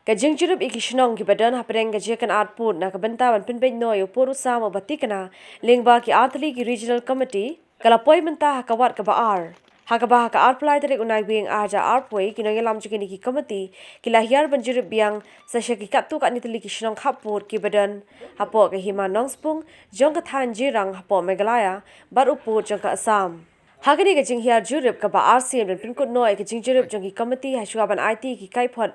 Ka Jingjurip iki Shnong ki badan hapreng ka jekan art put na ka bentawan pinpej no yo poru sama batikana lingba ki artli ki regional committee kala poi menta hakawat ka baar. Hakabah ka art play tarik unai wing aja art poi ki no yalam chuki ni ki committee ki lahiar banjurip biang sa ki katu ka nitli ki Shnong hapur ki badan hapo ka hima nongspung jong ka than jirang hapo Meghalaya bar upur jong ka Assam. Hagani ka Jingjurip ka ba RCM dan pinkut noi ka Jingjurip jong ki committee hasuaban Aiti ki Kaiphod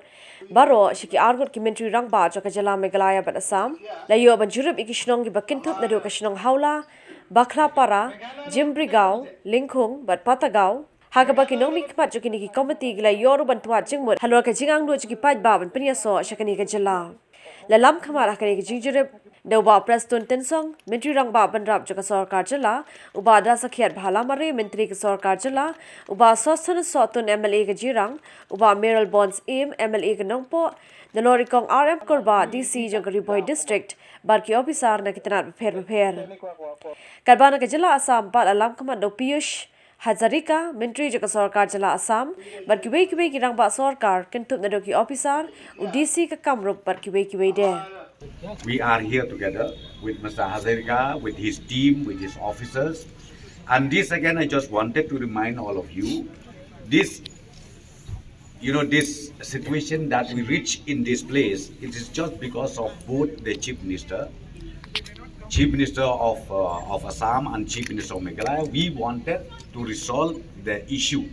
baro shiki argut ki menteri rang ba jong ka jala Meghalaya ban Assam layo ban Jurip iki Shnong ki bakintup na do ka Shnong haula bakla para jimbrigau lingkung bat patagau Hagaba ki nomi kmat jong ki committee gila yoru ban tuat jingmut halor ka jingang do jong ki paj ba ban penyaso shakani ka jala lalam khamar hakani ka Jingjurip Dauba Preston Tensong, Menteri Rang Ba Bandrap Joka Sarkar Jala, Uba Da Sakhiat Bhala Mare, Menteri ke Sarkar Jala, Uba Sostan Sotun MLA ke Jirang, Uba Meral Bonds Aim MLA ke Nongpo, Danori Kong RM Korba DC Joka Riboy District, Barki Officer na kitanat beper. Karbana ke Jala Assam Bat Alam Komando Piyush Hazarika, Menteri Joka Sarkar Jala Assam, Barki Wei Kiwei Kirang Ba Sarkar, Kentup Nadoki Officer, UDC ke Kamrup Barki Wei Kiwei De. We are here together with Mr. Hazarika, with his team, with his officers. And this again, I just wanted to remind all of you, this situation that we reach in this place, it is just because of both the Chief Minister of Assam and Chief Minister of Meghalaya. We wanted to resolve the issue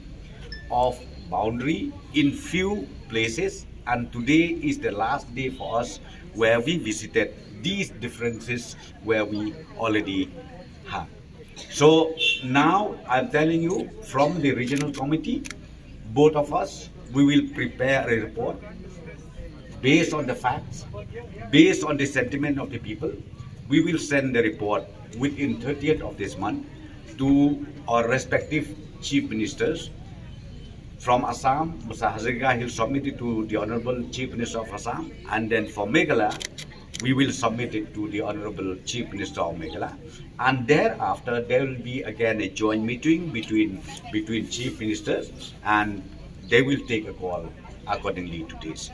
of boundary in few places, and today is the last day for us where we visited these differences where we already have. So now I'm telling you, from the regional committee, both of us, we will prepare a report based on the facts, based on the sentiment of the people. We will send the report within 30th of this month to our respective chief ministers. From Assam, Mr. Hazarika will submit it to the Honorable Chief Minister of Assam, and then for Meghalaya, we will submit it to the Honorable Chief Minister of Meghalaya. And thereafter, there will be again a joint meeting between Chief Ministers, and they will take a call accordingly to this.